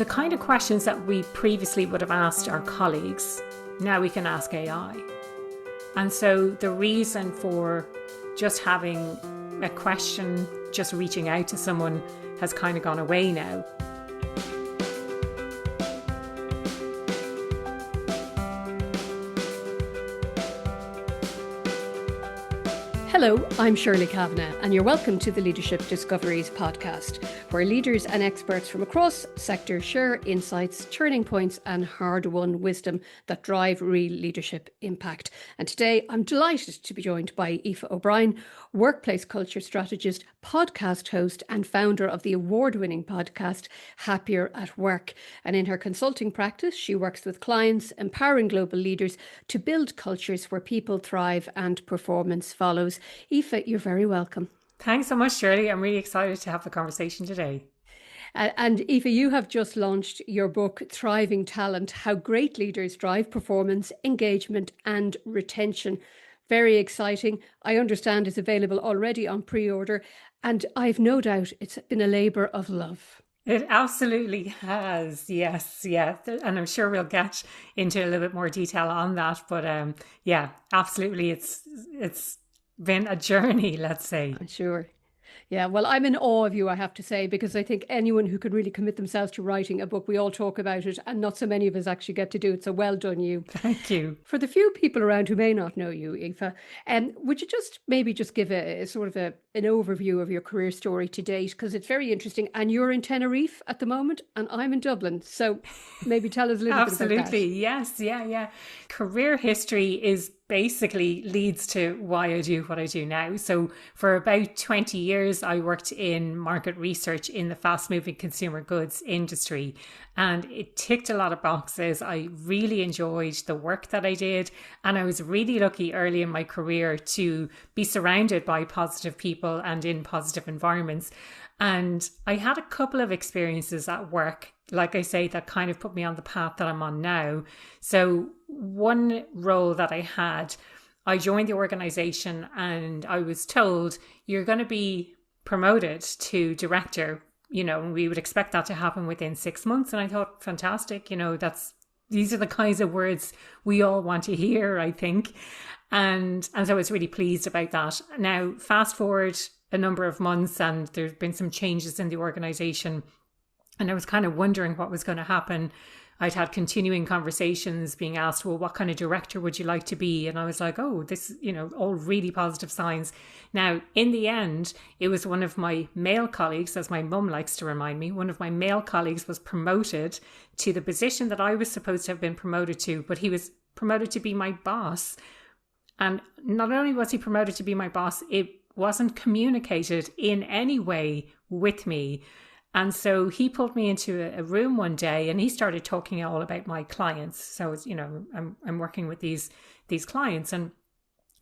The kind of questions that we previously would have asked our colleagues, now we can ask AI. And so the reason for just having a question, just reaching out to someone, has kind of gone away now. Hello, I'm Shirley Kavanagh, and you're welcome to the Leadership Discoveries podcast, where leaders and experts from across sectors share insights, turning points, and hard-won wisdom that drive real leadership impact. And today, I'm delighted to be joined by Aoife O'Brien, workplace culture strategist, podcast host, and founder of the award-winning podcast Happier at Work. And in her consulting practice, she works with clients, empowering global leaders to build cultures where people thrive and performance follows. Aoife, you're very welcome. Thanks so much, Shirley. I'm really excited to have the conversation today. And Aoife, you have just launched your book, Thriving Talent, How Great Leaders Drive Performance, Engagement and Retention. Very exciting. I understand it's available already on pre-order, and I've no doubt it's been a labour of love. It absolutely has. Yes. Yeah. And I'm sure we'll get into a little bit more detail on that. But yeah, absolutely. It's been a journey, let's say. I'm sure. Yeah, well, I'm in awe of you, I have to say, because I think anyone who could really commit themselves to writing a book, we all talk about it, and not so many of us actually get to do it. So well done, you. Thank you. For the few people around who may not know you, Aoife, would you maybe give a sort of an overview of your career story to date? Because it's very interesting. And you're in Tenerife at the moment, and I'm in Dublin. So maybe tell us a little bit about that. Absolutely. Yes. Yeah. Career history is basically leads to why I do what I do now. So for about 20 years, I worked in market research in the fast moving consumer goods industry, and it ticked a lot of boxes. I really enjoyed the work that I did, and I was really lucky early in my career to be surrounded by positive people and in positive environments. And I had a couple of experiences at work, like I say, that kind of put me on the path that I'm on now. So one role that I had, I joined the organization and I was told, you're going to be promoted to director. You know, we would expect that to happen within 6 months. And I thought, fantastic, these are the kinds of words we all want to hear, I think. And so I was really pleased about that. Now, fast forward a number of months and there's been some changes in the organization. And I was kind of wondering what was going to happen. I'd had continuing conversations being asked, well, what kind of director would you like to be? And I was like, oh, this, all really positive signs. Now, in the end, it was one of my male colleagues, as my mum likes to remind me, one of my male colleagues was promoted to the position that I was supposed to have been promoted to, but he was promoted to be my boss. And not only was he promoted to be my boss, it wasn't communicated in any way with me. And so he pulled me into a room one day and he started talking all about my clients. So, I'm working with these clients, and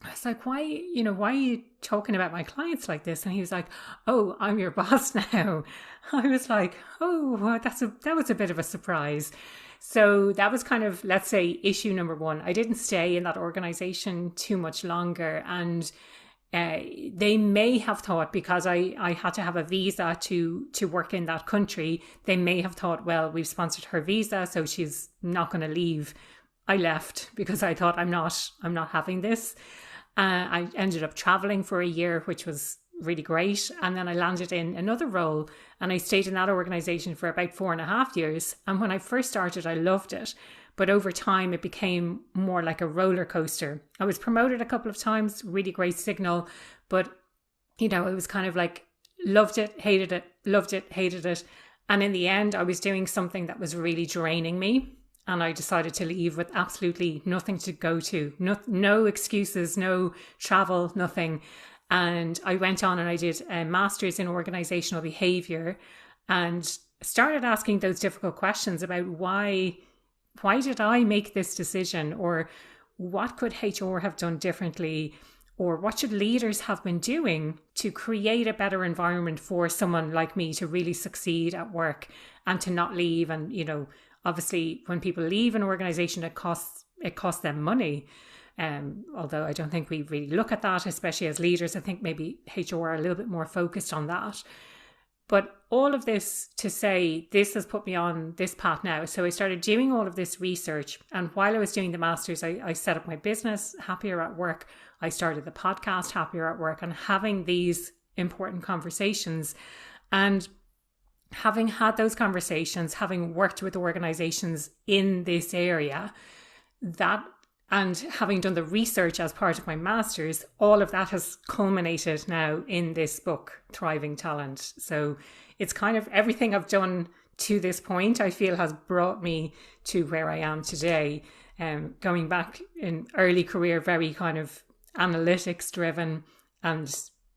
I was like, why are you talking about my clients like this? And he was like, oh, I'm your boss now. I was like, oh, that was a bit of a surprise. So that was kind of, let's say, issue number one. I didn't stay in that organization too much longer, and they may have thought, because I had to have a visa to work in that country, they may have thought, well, we've sponsored her visa, so she's not going to leave. I left because I thought, I'm not having this. I ended up traveling for a year, which was really great. And then I landed in another role and I stayed in that organization for about 4.5 years. And when I first started, I loved it. But over time, it became more like a roller coaster. I was promoted a couple of times, really great signal. But, it was kind of like, loved it, hated it, loved it, hated it. And in the end, I was doing something that was really draining me. And I decided to leave with absolutely nothing to go to. No excuses, no travel, nothing. And I went on and I did a master's in organizational behavior and started asking those difficult questions about why did I make this decision, or what could HR have done differently, or what should leaders have been doing to create a better environment for someone like me to really succeed at work and to not leave. And, obviously when people leave an organization, it costs them money. Although I don't think we really look at that, especially as leaders. I think maybe HR are a little bit more focused on that. But all of this to say, this has put me on this path now. So I started doing all of this research. And while I was doing the master's, I set up my business, Happier at Work. I started the podcast, Happier at Work, and having these important conversations. And having had those conversations, having worked with organizations in this area, and having done the research as part of my master's, all of that has culminated now in this book, Thriving Talent. So it's kind of everything I've done to this point, I feel, has brought me to where I am today. Going back in early career, very kind of analytics driven, and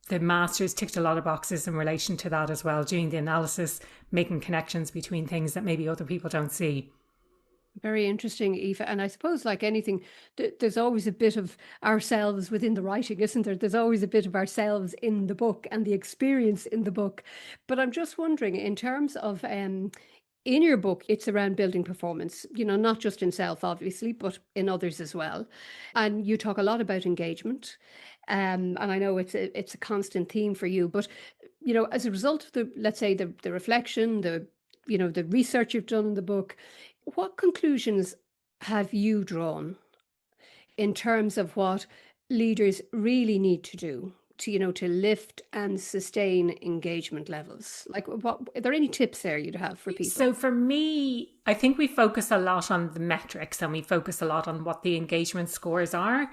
the master's ticked a lot of boxes in relation to that as well, doing the analysis, making connections between things that maybe other people don't see. Very interesting, Aoife. And I suppose, like anything, there's always a bit of ourselves within the writing, isn't there? There's always a bit of ourselves in the book and the experience in the book. But I'm just wondering, in terms of, in your book, it's around building performance, not just in self, obviously, but in others as well. And you talk a lot about engagement. And I know it's a constant theme for you. But, as a result of let's say the reflection, the research you've done in the book, what conclusions have you drawn in terms of what leaders really need to do to lift and sustain engagement levels? Like, are there any tips there you'd have for people? So for me, I think we focus a lot on the metrics, and we focus a lot on what the engagement scores are.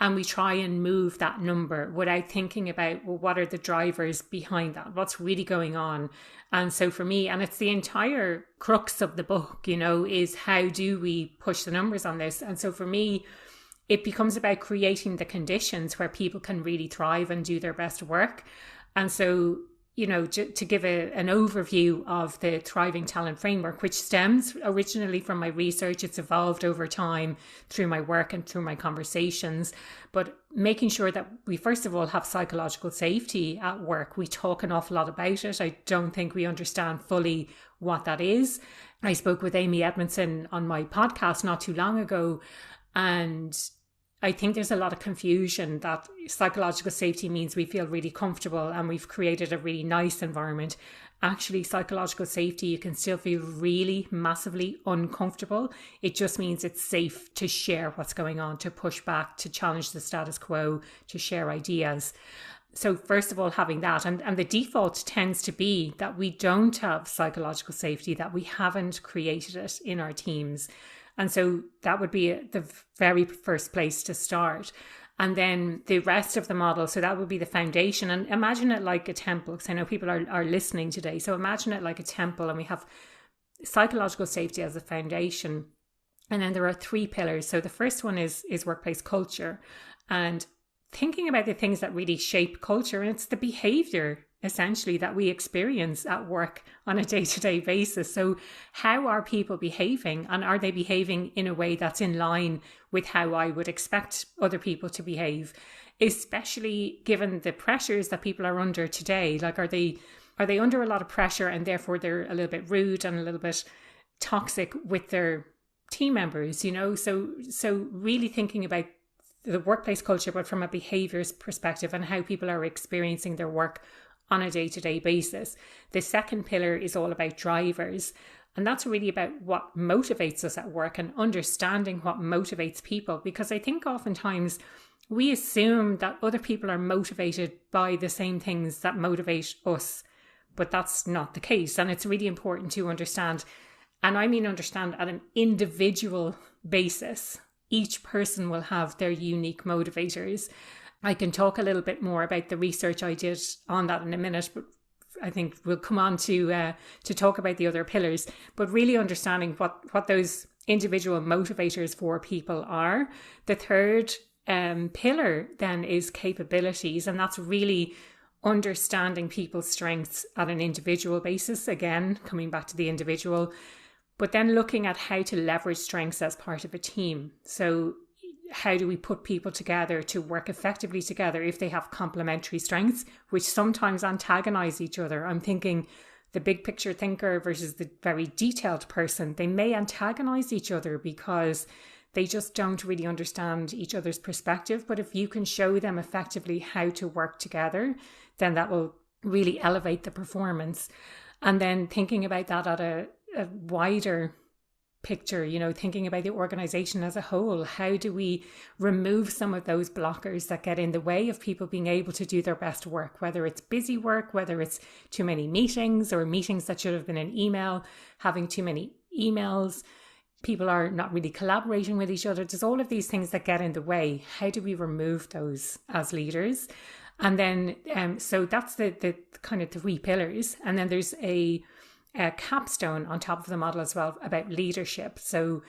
And we try and move that number without thinking about, well, what are the drivers behind that? What's really going on? And so for me, and it's the entire crux of the book, is how do we push the numbers on this? And so for me, it becomes about creating the conditions where people can really thrive and do their best work. And so, to give an overview of the Thriving Talent Framework, which stems originally from my research, it's evolved over time through my work and through my conversations, but making sure that we first of all have psychological safety at work. We talk an awful lot about it. I don't think we understand fully what that is. I spoke with Amy Edmondson on my podcast not too long ago, and I think there's a lot of confusion that psychological safety means we feel really comfortable and we've created a really nice environment. Actually, psychological safety, you can still feel really massively uncomfortable. It just means it's safe to share what's going on, to push back, to challenge the status quo, to share ideas. So first of all, having that, and the default tends to be that we don't have psychological safety, that we haven't created it in our teams. And so that would be the very first place to start. And then the rest of the model, so that would be the foundation. And imagine it like a temple, because I know people are listening today. So imagine it like a temple, and we have psychological safety as a foundation. And then there are 3 pillars. So the first one is workplace culture, and thinking about the things that really shape culture. And it's the behavior essentially that we experience at work on a day-to-day basis. So how are people behaving, and are they behaving in a way that's in line with how I would expect other people to behave, especially given the pressures that people are under today? Like, are they under a lot of pressure and therefore they're a little bit rude and a little bit toxic with their team members, so really thinking about the workplace culture, but from a behaviors perspective and how people are experiencing their work on a day-to-day basis. The second pillar is all about drivers. And that's really about what motivates us at work and understanding what motivates people. Because I think oftentimes we assume that other people are motivated by the same things that motivate us, but that's not the case. And it's really important to understand, and I mean understand at an individual basis. Each person will have their unique motivators. I can talk a little bit more about the research I did on that in a minute, but I think we'll come on to talk about the other pillars. But really understanding what those individual motivators for people are. The third pillar then is capabilities, and that's really understanding people's strengths at an individual basis. Again, coming back to the individual, but then looking at how to leverage strengths as part of a team. So how do we put people together to work effectively together if they have complementary strengths, which sometimes antagonize each other? I'm thinking the big picture thinker versus the very detailed person. They may antagonize each other because they just don't really understand each other's perspective. But if you can show them effectively how to work together, then that will really elevate the performance. And then thinking about that at a wider picture, thinking about the organization as a whole. How do we remove some of those blockers that get in the way of people being able to do their best work, whether it's busy work, whether it's too many meetings or meetings that should have been an email, having too many emails, people are not really collaborating with each other. There's all of these things that get in the way. How do we remove those as leaders? And then, so that's the kind of 3 pillars. And then there's a capstone on top of the model as well about leadership. So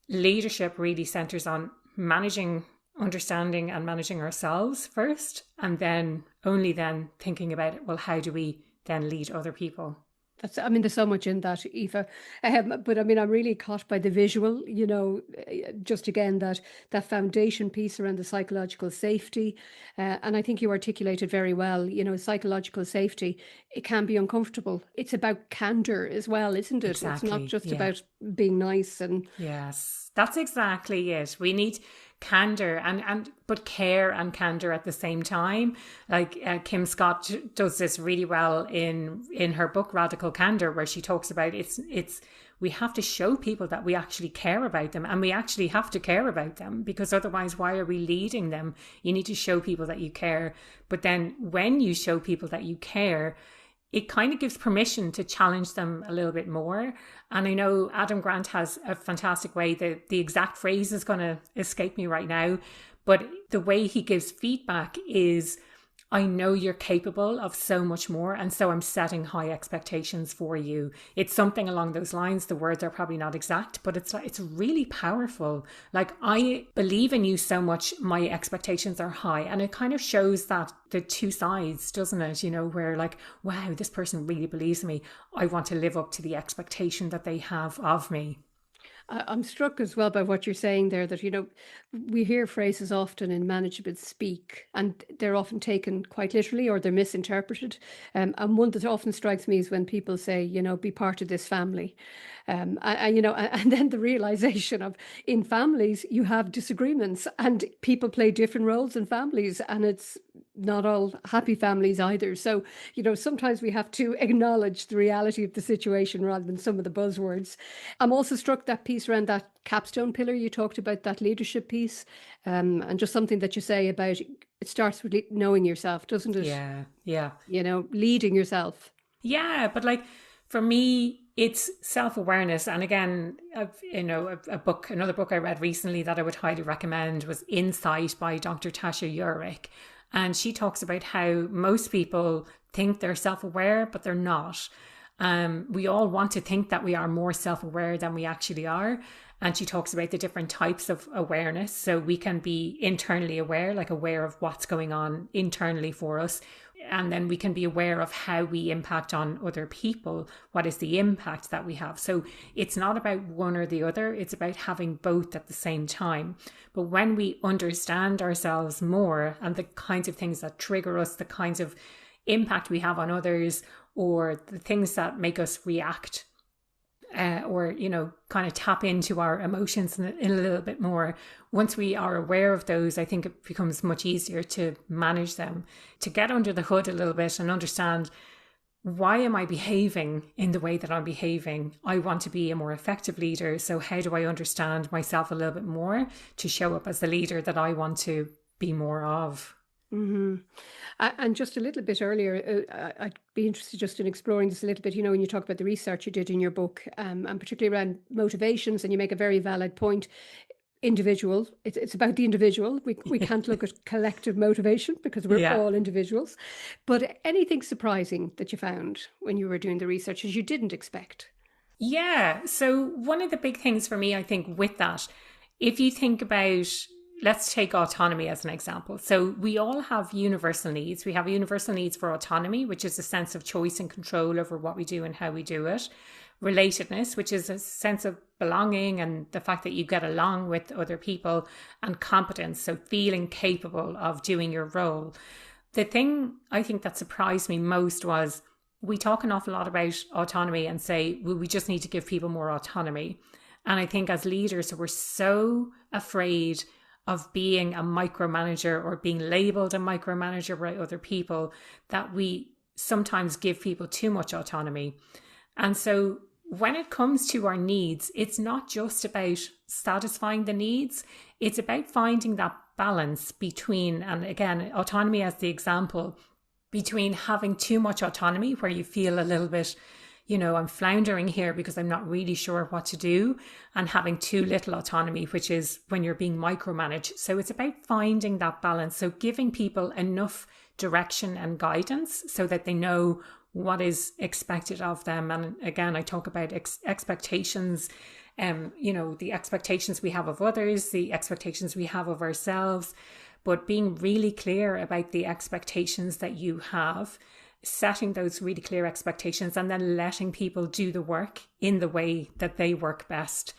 leadership really centers on managing, understanding and managing ourselves first, and then only then thinking about it, well, how do we then lead other people? There's so much in that, Aoife. But I'm really caught by the visual, just again, that foundation piece around the psychological safety. And I think you articulated very well, psychological safety, it can be uncomfortable. It's about candor as well, isn't it? Exactly, it's not just about being nice. And yes, that's exactly it. We need candor but care and candor at the same time. Like Kim Scott does this really well in her book Radical Candor, where she talks about it's we have to show people that we actually care about them, and we actually have to care about them, because otherwise why are we leading them? You need to show people that you care. But then when you show people that you care, it kind of gives permission to challenge them a little bit more. And I know Adam Grant has a fantastic way, the exact phrase is going to escape me right now, but the way he gives feedback is, I know you're capable of so much more, and so I'm setting high expectations for you. It's something along those lines. The words are probably not exact, but it's really powerful. Like, I believe in you so much, my expectations are high. And it kind of shows that the 2 sides, doesn't it? Where like, wow, this person really believes in me. I want to live up to the expectation that they have of me. I'm struck as well by what you're saying there, that, we hear phrases often in management speak, and they're often taken quite literally or they're misinterpreted. And one that often strikes me is when people say, be part of this family. And then the realization of, in families, you have disagreements and people play different roles in families, and it's not all happy families either. So, sometimes we have to acknowledge the reality of the situation rather than some of the buzzwords. I'm also struck that piece around that capstone pillar you talked about, that leadership piece, and just something that you say about it starts with knowing yourself, doesn't it? Yeah. Leading yourself. Yeah, but like for me, it's self-awareness. And again, another book I read recently that I would highly recommend was Insight by Dr. Tasha Eurich. And she talks about how most people think they're self-aware, but they're not. We all want to think that we are more self-aware than we actually are. And she talks about the different types of awareness. So we can be internally aware, like aware of what's going on internally for us. And then we can be aware of how we impact on other people. What is the impact that we have? So it's not about one or the other. It's about having both at the same time. But when we understand ourselves more and the kinds of things that trigger us, the kinds of impact we have on others, or the things that make us react, or kind of tap into our emotions in a little bit more. Once we are aware of those, I think it becomes much easier to manage them, to get under the hood a little bit and understand, why am I behaving in the way that I'm behaving? I want to be a more effective leader. So how do I understand myself a little bit more to show up as the leader that I want to be more of? Mm-hmm. And just a little bit earlier, I'd be interested just in exploring this a little bit, when you talk about the research you did in your book, and particularly around motivations, and you make a very valid point. Individual, it's about the individual. We can't look at collective motivation because we're all individuals. But anything surprising that you found when you were doing the research as you didn't expect? Yeah. So one of the big things for me, I think, with that, if you think about, let's take autonomy as an example. So we all have universal needs. We have universal needs for autonomy, which is a sense of choice and control over what we do and how we do it. Relatedness, which is a sense of belonging and the fact that you get along with other people. And competence, so feeling capable of doing your role. The thing I think that surprised me most was, we talk an awful lot about autonomy and say, well, we just need to give people more autonomy. And I think as leaders, we're so afraid of being a micromanager or being labeled a micromanager by other people that we sometimes give people too much autonomy. And so when it comes to our needs, it's not just about satisfying the needs, it's about finding that balance between, and again, autonomy as the example, between having too much autonomy where you feel a little bit, I'm floundering here because I'm not really sure what to do, and having too little autonomy, which is when you're being micromanaged. So it's about finding that balance. So giving people enough direction and guidance so that they know what is expected of them. And again, I talk about expectations, the expectations we have of others, the expectations we have of ourselves, but being really clear about the expectations that you have, setting those really clear expectations, and then letting people do the work in the way that they work best.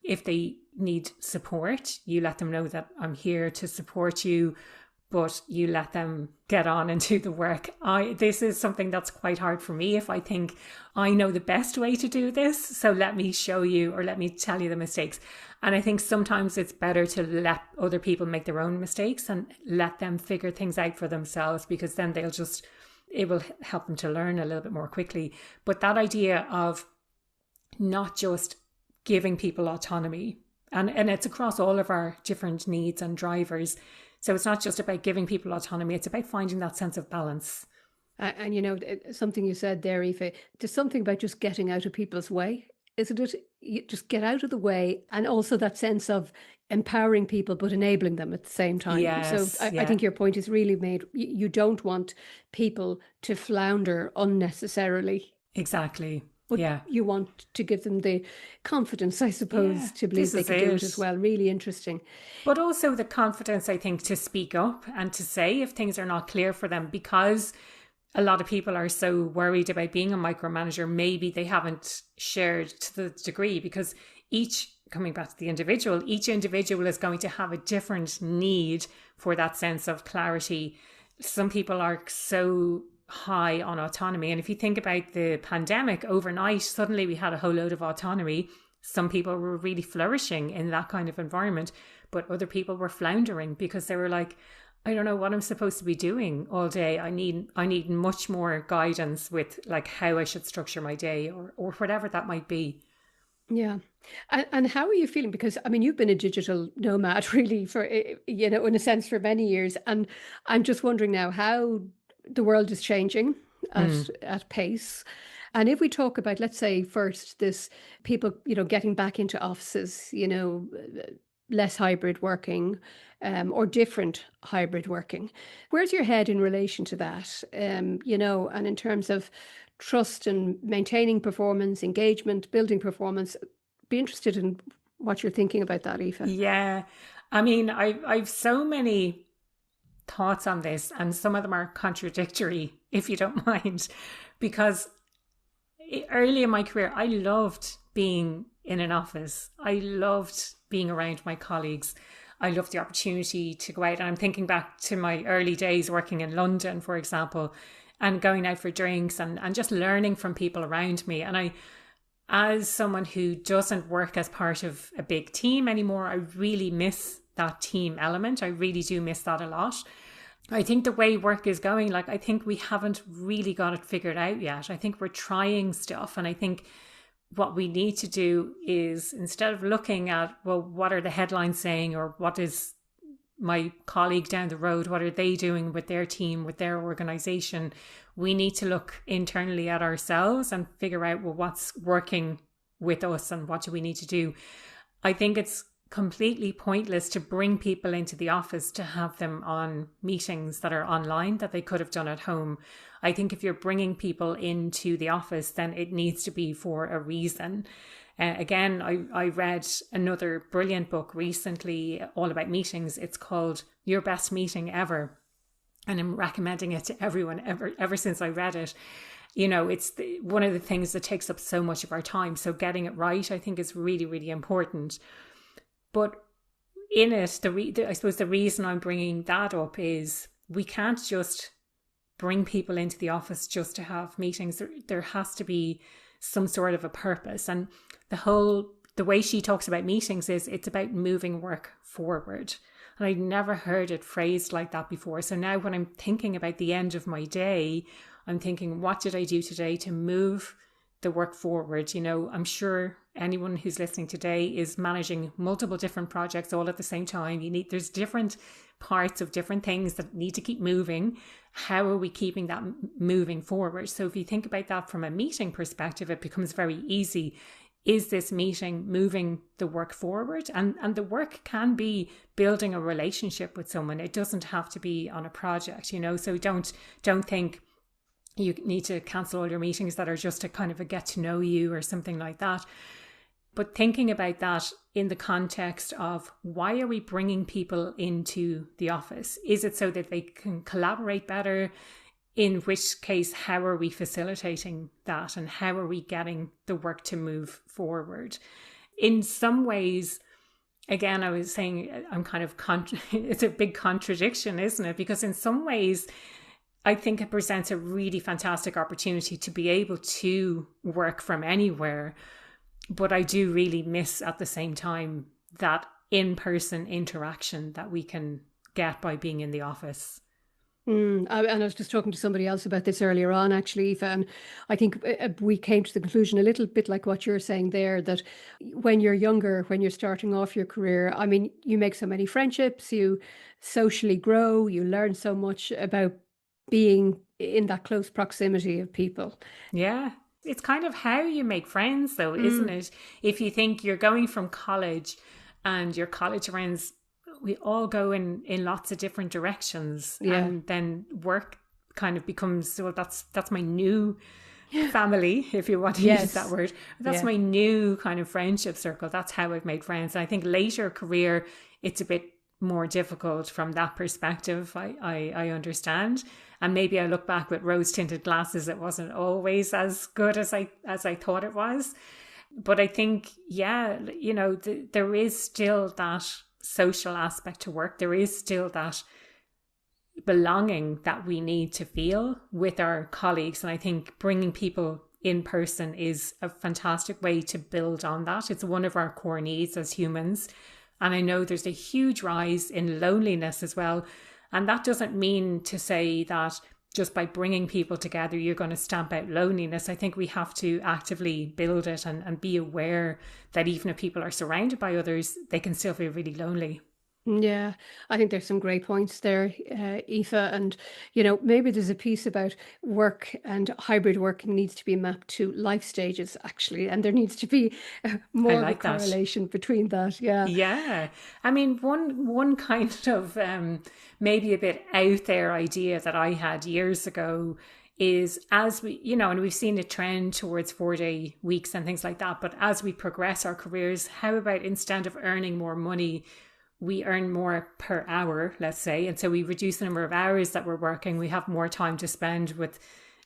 If they need support, you let them know that I'm here to support you, but you let them get on and do the work. This is something that's quite hard for me if I think I know the best way to do this. So let me show you, or let me tell you the mistakes. And I think sometimes it's better to let other people make their own mistakes and let them figure things out for themselves, because then it will help them to learn a little bit more quickly. But that idea of not just giving people autonomy, and it's across all of our different needs and drivers. So it's not just about giving people autonomy, it's about finding that sense of balance. And something you said there, Aoife, there's something about just getting out of people's way, isn't it? You just get out of the way, and also that sense of empowering people but enabling them at the same time. Yes, so I think your point is really made. You don't want people to flounder unnecessarily. Exactly. But you want to give them the confidence, I suppose, to believe they can do it as well. Really interesting. But also the confidence, I think, to speak up and to say if things are not clear for them, because a lot of people are so worried about being a micromanager. Maybe they haven't shared to the degree, because coming back to the individual, each individual is going to have a different need for that sense of clarity. Some people are so high on autonomy. And if you think about the pandemic, overnight, suddenly we had a whole load of autonomy. Some people were really flourishing in that kind of environment, but other people were floundering because they were like, I don't know what I'm supposed to be doing all day. I need much more guidance with like how I should structure my day, or whatever that might be. Yeah. And how are you feeling? Because, I mean, you've been a digital nomad really for, in a sense for many years. And I'm just wondering now how the world is changing at pace. And if we talk about, let's say first, this people, getting back into offices, less hybrid working, or different hybrid working, where's your head in relation to that? And in terms of trust and maintaining performance, engagement, building performance, be interested in what you're thinking about that, Aoife. Yeah. I mean, I've so many thoughts on this, and some of them are contradictory, if you don't mind, because early in my career, I loved being in an office. I loved being around my colleagues. I loved the opportunity to go out. And I'm thinking back to my early days working in London, for example, and going out for drinks and just learning from people around me. And as someone who doesn't work as part of a big team anymore, I really miss that team element. I really do miss that a lot. I think the way work is going, I think we haven't really got it figured out yet. I think we're trying stuff. And I think what we need to do is, instead of looking at, well, what are the headlines saying, or what is my colleague down the road, what are they doing with their team, with their organization, we need to look internally at ourselves and figure out, well, what's working with us and what do we need to do. I think it's completely pointless to bring people into the office to have them on meetings that are online that they could have done at home. I think if you're bringing people into the office, then it needs to be for a reason. Again, I read another brilliant book recently all about meetings. It's called Your Best Meeting Ever. And I'm recommending it to everyone ever since I read it. It's one of the things that takes up so much of our time. So getting it right, I think, is really, really important. But in it, I suppose the reason I'm bringing that up is we can't just bring people into the office just to have meetings. There has to be some sort of a purpose. And the way she talks about meetings is it's about moving work forward. And I'd never heard it phrased like that before. So now when I'm thinking about the end of my day, I'm thinking, what did I do today to move the work forward? I'm sure anyone who's listening today is managing multiple different projects all at the same time. There's different parts of different things that need to keep moving. How are we keeping that moving forward? So if you think about that from a meeting perspective, it becomes very easy. Is this meeting moving the work forward? And the work can be building a relationship with someone. It doesn't have to be on a project, so don't think you need to cancel all your meetings that are just a kind of a get to know you or something like that. But thinking about that in the context of, why are we bringing people into the office? Is it so that they can collaborate better? In which case, how are we facilitating that? And how are we getting the work to move forward? In some ways, again, I was saying, I'm kind of, it's a big contradiction, isn't it? Because in some ways, I think it presents a really fantastic opportunity to be able to work from anywhere. But I do really miss at the same time that in-person interaction that we can get by being in the office. And I was just talking to somebody else about this earlier on, actually, Aoife, and I think we came to the conclusion a little bit like what you're saying there, that when you're younger, when you're starting off your career, I mean, you make so many friendships, you socially grow, you learn so much about being in that close proximity of people. Yeah. It's kind of how you make friends, though, isn't it? If you think you're going from college and your college friends, we all go in lots of different directions. Yeah. And then work kind of becomes, well, that's my new family, if you want to use that word. That's my new kind of friendship circle. That's how I've made friends. And I think later career, it's a bit more difficult from that perspective. I understand. And maybe I look back with rose-tinted glasses. It wasn't always as good as I thought it was. But I think, there is still that social aspect to work. There is still that belonging that we need to feel with our colleagues. And I think bringing people in person is a fantastic way to build on that. It's one of our core needs as humans. And I know there's a huge rise in loneliness as well. And that doesn't mean to say that just by bringing people together, you're going to stamp out loneliness. I think we have to actively build it and be aware that even if people are surrounded by others, they can still feel really lonely. Yeah, I think there's some great points there, Aoife. And, maybe there's a piece about work and hybrid working needs to be mapped to life stages, actually. And there needs to be more of a correlation between that. Yeah. Yeah. I mean, one kind of maybe a bit out there idea that I had years ago is, as we, and we've seen a trend towards 4-day weeks and things like that. But as we progress our careers, how about instead of earning more money, we earn more per hour, let's say. And so we reduce the number of hours that we're working. We have more time to spend with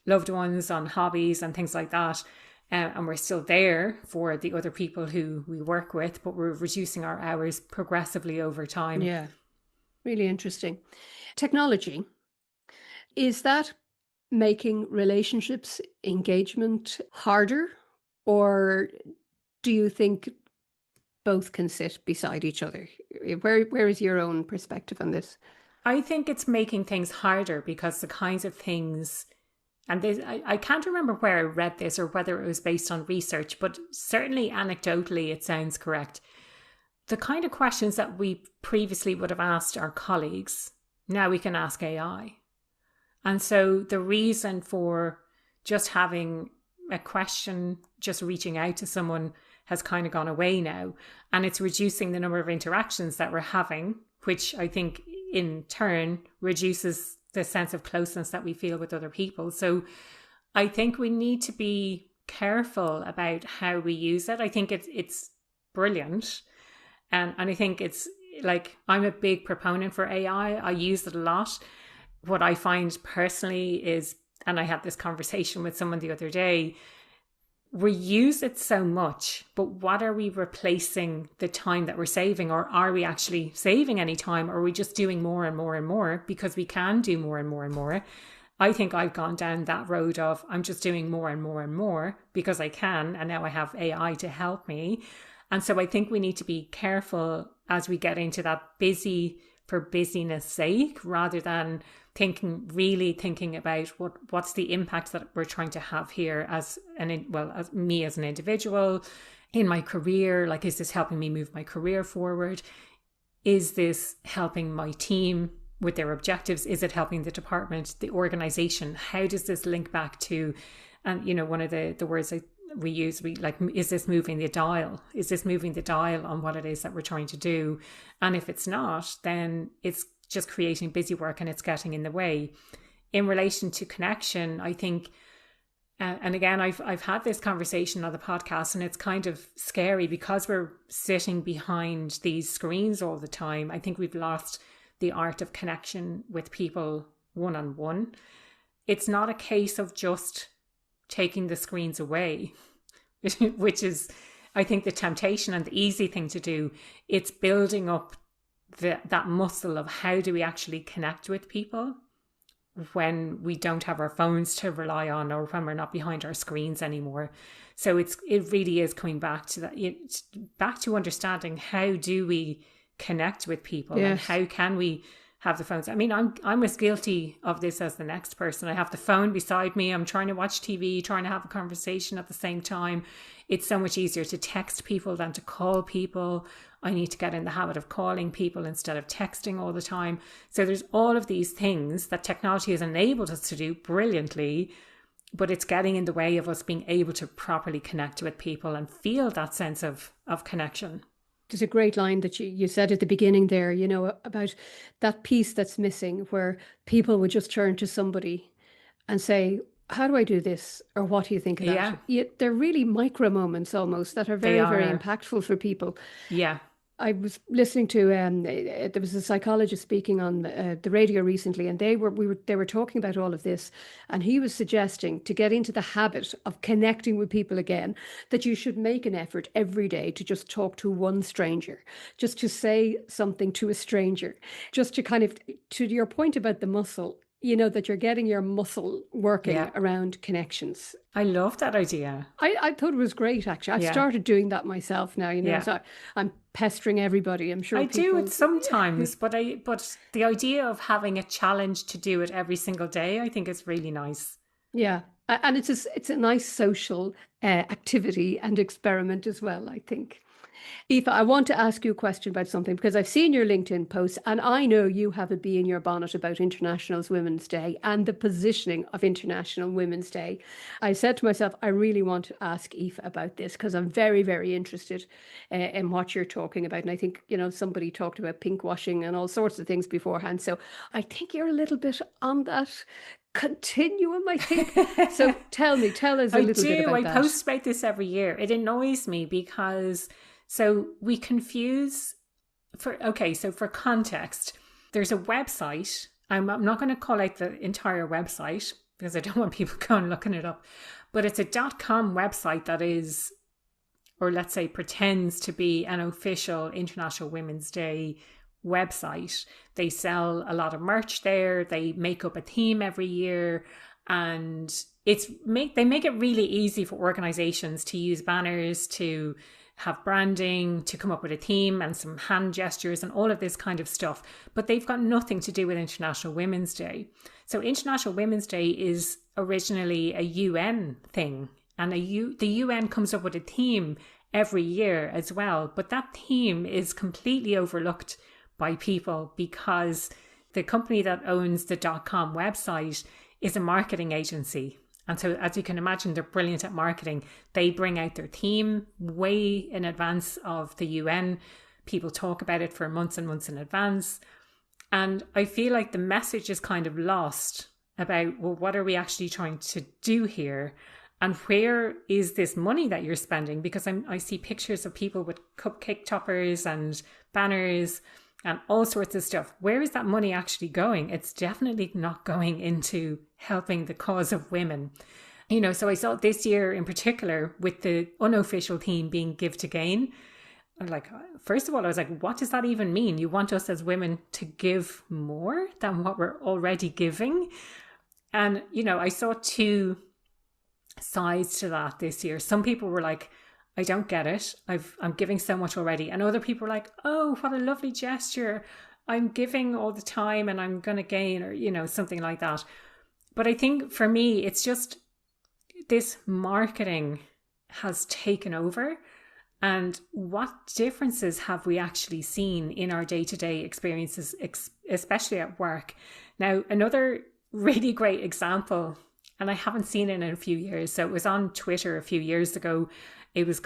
loved ones, on hobbies and things like that. And we're still there for the other people who we work with, but we're reducing our hours progressively over time. Yeah, really interesting. Technology, is that making relationships, engagement harder? Or do you think both can sit beside each other? Where is your own perspective on this? I think it's making things harder because the kinds of things, and this, I can't remember where I read this or whether it was based on research, but certainly anecdotally it sounds correct. The kind of questions that we previously would have asked our colleagues, now we can ask AI. And so the reason for just having a question, just reaching out to someone, has kind of gone away now. And it's reducing the number of interactions that we're having, which I think in turn reduces the sense of closeness that we feel with other people. So I think we need to be careful about how we use it. I think it's brilliant. And I think it's like, I'm a big proponent for AI. I use it a lot. What I find personally is, and I had this conversation with someone the other day, we use it so much, but what are we replacing the time that we're saving? Or are we actually saving any time? Or are we just doing more and more and more because we can do more and more and more? I think I've gone down that road of I'm just doing more and more and more because I can. And now I have AI to help me. And so I think we need to be careful as we get into that busy for busyness sake, rather than thinking about what's the impact that we're trying to have here as me as an individual in my career. Like, is this helping me move my career forward? Is this helping my team with their objectives? Is it helping the department, the organization? How does this link back to, and one of the words we use, is this moving the dial? Is this moving the dial on what it is that we're trying to do? And if it's not, then it's just creating busy work and it's getting in the way. In relation to connection, I think, and again, I've had this conversation on the podcast, and it's kind of scary because we're sitting behind these screens all the time. I think we've lost the art of connection with people one-on-one. It's not a case of just taking the screens away, which is, I think, the temptation and the easy thing to do. It's building up that muscle of how do we actually connect with people when we don't have our phones to rely on, or when we're not behind our screens anymore. So it really is coming back to that, back to understanding how do we connect with people, yes, and how can we have the phones. I mean, I'm as guilty of this as the next person. I have the phone beside me. I'm trying to watch TV, trying to have a conversation at the same time. It's so much easier to text people than to call people. I need to get in the habit of calling people instead of texting all the time. So there's all of these things that technology has enabled us to do brilliantly, but it's getting in the way of us being able to properly connect with people and feel that sense of connection. There's a great line that you said at the beginning there, about that piece that's missing, where people would just turn to somebody and say, how do I do this? Or what do you think of that? Yeah, they're really micro moments almost that are very, very impactful for people. Yeah. I was listening to there was a psychologist speaking on the radio recently, and they were talking about all of this, and he was suggesting to get into the habit of connecting with people again, that you should make an effort every day to just talk to one stranger, just to say something to a stranger, just to kind of, to your point about the muscle, that you're getting your muscle working around connections. I love that idea. I thought it was great, actually. I've started doing that myself now, so I'm pestering everybody. I'm sure I do it sometimes, but the idea of having a challenge to do it every single day, I think is really nice. Yeah. And it's a nice social activity and experiment as well, I think. Aoife, I want to ask you a question about something, because I've seen your LinkedIn posts, and I know you have a bee in your bonnet about International Women's Day and the positioning of International Women's Day. I said to myself, I really want to ask Aoife about this, because I'm very, very interested in what you're talking about. And I think, somebody talked about pinkwashing and all sorts of things beforehand. So I think you're a little bit on that continuum, I think. So tell us a little bit about that. I post about this every year. It annoys me because... So we confuse, for context, there's a website. I'm not going to call out the entire website because I don't want people going looking it up, but it's a .com website that is, or let's say pretends to be, an official International Women's Day website. They sell a lot of merch there. They make up a theme every year, and they make it really easy for organizations to use banners, to have branding, to come up with a theme and some hand gestures and all of this kind of stuff. But they've got nothing to do with International Women's Day. So International Women's Day is originally a UN thing. And the UN comes up with a theme every year as well. But that theme is completely overlooked by people because the company that owns the .com website is a marketing agency. And so, as you can imagine, they're brilliant at marketing. They bring out their theme way in advance of the UN. People talk about it for months and months in advance. And I feel like the message is kind of lost about, well, what are we actually trying to do here? And where is this money that you're spending? Because I see pictures of people with cupcake toppers and banners and all sorts of stuff. Where is that money actually going? It's definitely not going into helping the cause of women. So I saw this year in particular with the unofficial theme being Give to Gain. First of all, I was like, what does that even mean? You want us as women to give more than what we're already giving? And, I saw two sides to that this year. Some people were like, I don't get it. I'm giving so much already. And other people were like, oh, what a lovely gesture. I'm giving all the time and I'm going to gain, or, something like that. But I think for me, it's just this marketing has taken over. And what differences have we actually seen in our day-to-day experiences, especially at work? Now, another really great example, and I haven't seen it in a few years. So it was on Twitter a few years ago. It was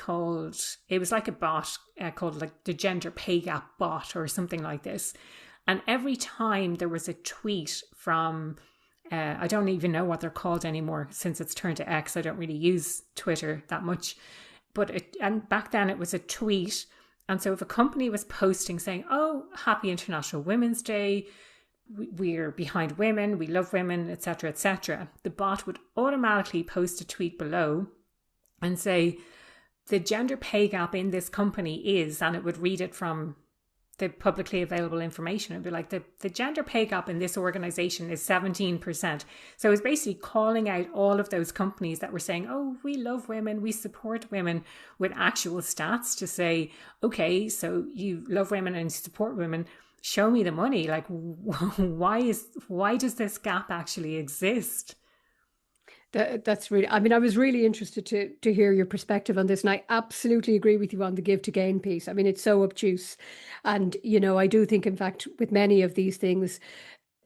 like a bot called like the gender pay gap bot or something like this. And every time there was a tweet from, I don't even know what they're called anymore since it's turned to X. I don't really use Twitter that much. And back then it was a tweet. And so if a company was posting saying, oh, happy International Women's Day, we're behind women, we love women, etc., the bot would automatically post a tweet below and say, the gender pay gap in this company is, and it would read it from the publicly available information. It'd be like, the gender pay gap in this organization is 17%. So it was basically calling out all of those companies that were saying, oh, we love women, we support women, with actual stats to say, okay, so you love women and support women, show me the money. Like, why does this gap actually exist? That's really, I mean, I was really interested to hear your perspective on this. And I absolutely agree with you on the give to gain piece. I mean, it's so obtuse. And, I do think, in fact, with many of these things,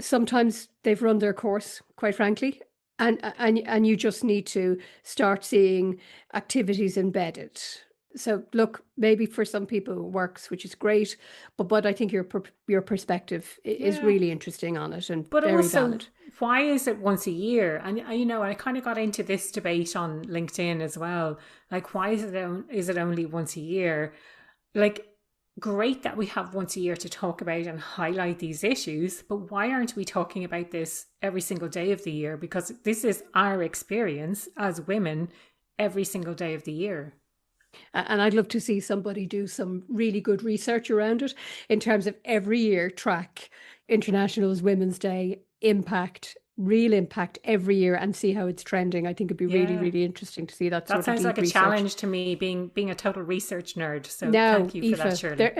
sometimes they've run their course, quite frankly. And you just need to start seeing activities embedded. So look, maybe for some people it works, which is great, but I think your perspective is really interesting on it and very valid. Why is it once a year? And I kind of got into this debate on LinkedIn as well. Like, why is it only once a year? Like, great that we have once a year to talk about and highlight these issues, but why aren't we talking about this every single day of the year? Because this is our experience as women every single day of the year. And I'd love to see somebody do some really good research around it in terms of every year track International Women's Day real impact every year and see how it's trending. I think it'd be really, really interesting to see that sort of sounds like a research. Challenge to me, being a total research nerd. So thank you for that, Shirley.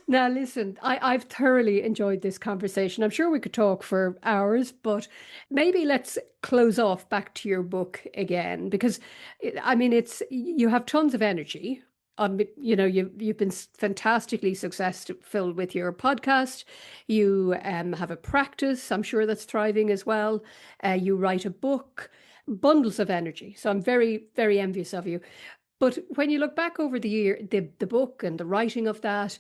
Now, listen, I've thoroughly enjoyed this conversation. I'm sure we could talk for hours, but maybe let's close off back to your book again, because I mean, you have tons of energy. You've been fantastically successful with your podcast. You have a practice, I'm sure that's thriving as well. You write a book, bundles of energy. So I'm very, very envious of you. But when you look back over the year, the book and the writing of that,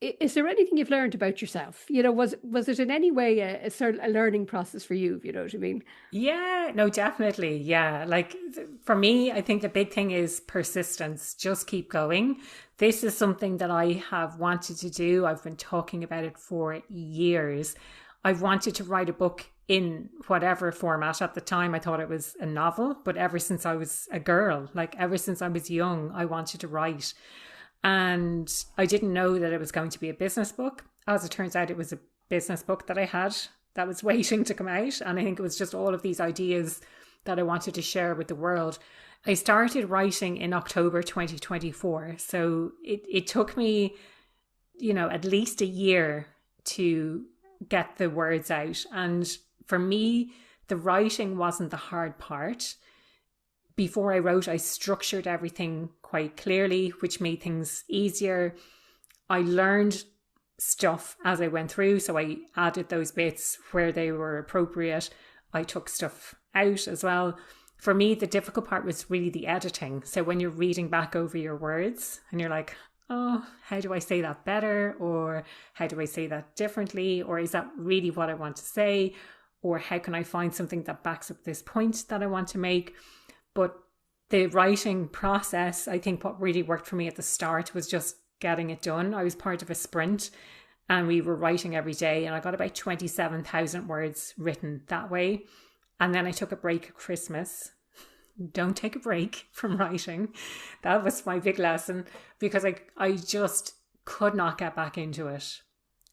is there anything you've learned about yourself? Was it in any way a learning process for you, if you know what I mean? Yeah, no, definitely. Yeah. Like for me, I think the big thing is persistence. Just keep going. This is something that I have wanted to do. I've been talking about it for years. I've wanted to write a book in whatever format. At the time, I thought it was a novel, but ever since I was a girl, like ever since I was young, I wanted to write. And I didn't know that it was going to be a business book. As it turns out, it was a business book that I had that was waiting to come out. And I think it was just all of these ideas that I wanted to share with the world. I started writing in October 2024. So it took me, at least a year to get the words out. And for me, the writing wasn't the hard part. Before I wrote, I structured everything quite clearly, which made things easier. I learned stuff as I went through, so I added those bits where they were appropriate. I took stuff out as well. For me, the difficult part was really the editing. So when you're reading back over your words and you're like, oh, how do I say that better? Or how do I say that differently? Or is that really what I want to say? Or how can I find something that backs up this point that I want to make? But the writing process, I think what really worked for me at the start was just getting it done. I was part of a sprint and we were writing every day, and I got about 27,000 words written that way. And then I took a break at Christmas. Don't take a break from writing. That was my big lesson, because I just could not get back into it.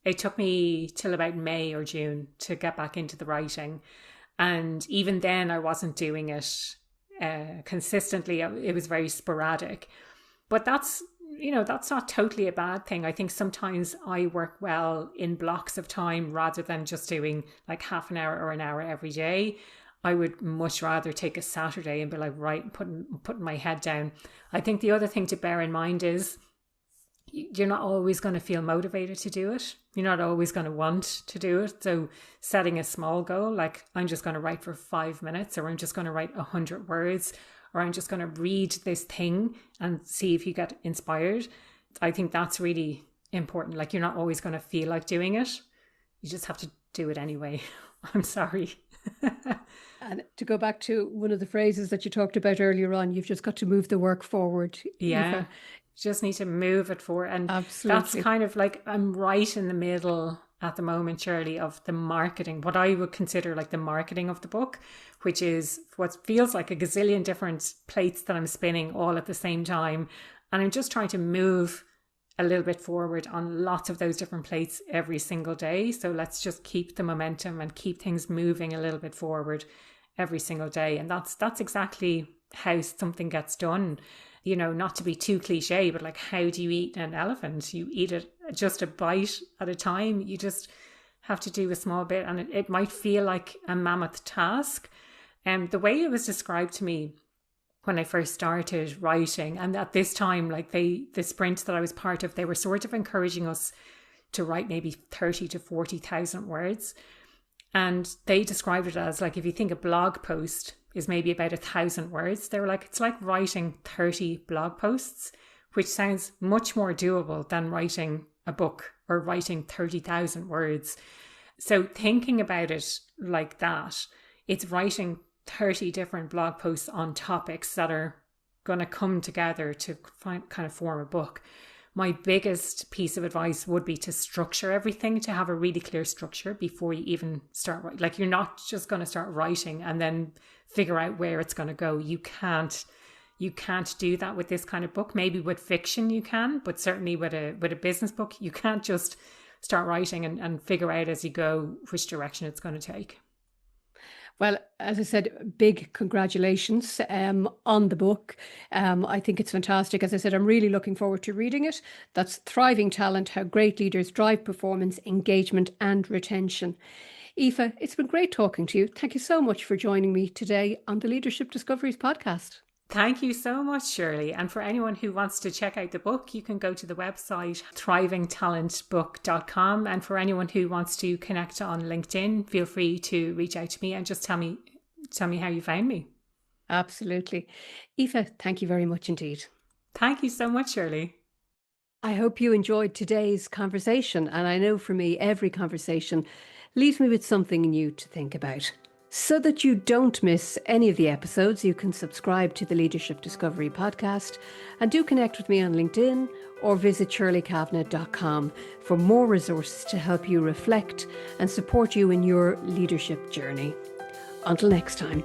It took me till about May or June to get back into the writing. And even then I wasn't doing it consistently. It was very sporadic. But that's that's not totally a bad thing. I think sometimes I work well in blocks of time rather than just doing like half an hour or an hour every day. I would much rather take a Saturday and be like, right, putting my head down. I think the other thing to bear in mind is you're not always going to feel motivated to do it. You're not always going to want to do it. So setting a small goal, like I'm just going to write for 5 minutes, or I'm just going to write 100 words, or I'm just going to read this thing and see if you get inspired. I think that's really important. Like you're not always going to feel like doing it. You just have to do it anyway. I'm sorry. And to go back to one of the phrases that you talked about earlier on, you've just got to move the work forward. Yeah. Aoife. Just need to move it forward. And Absolutely. that's kind of like, I'm right in the middle at the moment, Shirley, of the marketing, what I would consider like the marketing of the book, which is what feels like a gazillion different plates that I'm spinning all at the same time. And I'm just trying to move a little bit forward on lots of those different plates every single day. So let's just keep the momentum and keep things moving a little bit forward every single day. And that's exactly how something gets done. Not to be too cliche, but like, how do you eat an elephant? You eat it just a bite at a time. You just have to do a small bit, and it might feel like a mammoth task. And the way it was described to me when I first started writing, and at this time, like the sprint that I was part of, they were sort of encouraging us to write maybe 30 to 40,000 words. And they described it as like, if you think a blog post is maybe about 1,000 words, they were like, it's like writing 30 blog posts, which sounds much more doable than writing a book or writing 30,000 words. So thinking about it like that, it's writing 30 different blog posts on topics that are going to come together to kind of form a book. My biggest piece of advice would be to structure everything, to have a really clear structure before you even start writing. Like, you're not just going to start writing and then figure out where it's going to go. You can't do that with this kind of book. Maybe with fiction you can, but certainly with a business book, you can't just start writing and figure out as you go which direction it's going to take. Well, as I said, big congratulations on the book. I think it's fantastic. As I said, I'm really looking forward to reading it. That's Thriving Talent, How Great Leaders Drive Performance, Engagement and Retention. Aoife, it's been great talking to you. Thank you so much for joining me today on the Leadership Discoveries podcast. Thank you so much, Shirley. And for anyone who wants to check out the book, you can go to the website thrivingtalentbook.com. And for anyone who wants to connect on LinkedIn, feel free to reach out to me and just tell me how you found me. Absolutely. Aoife, thank you very much indeed. Thank you so much, Shirley. I hope you enjoyed today's conversation. And I know for me, every conversation leaves me with something new to think about. So that you don't miss any of the episodes, you can subscribe to the Leadership Discovery podcast, and do connect with me on LinkedIn or visit shirleykavanagh.com for more resources to help you reflect and support you in your leadership journey. Until next time.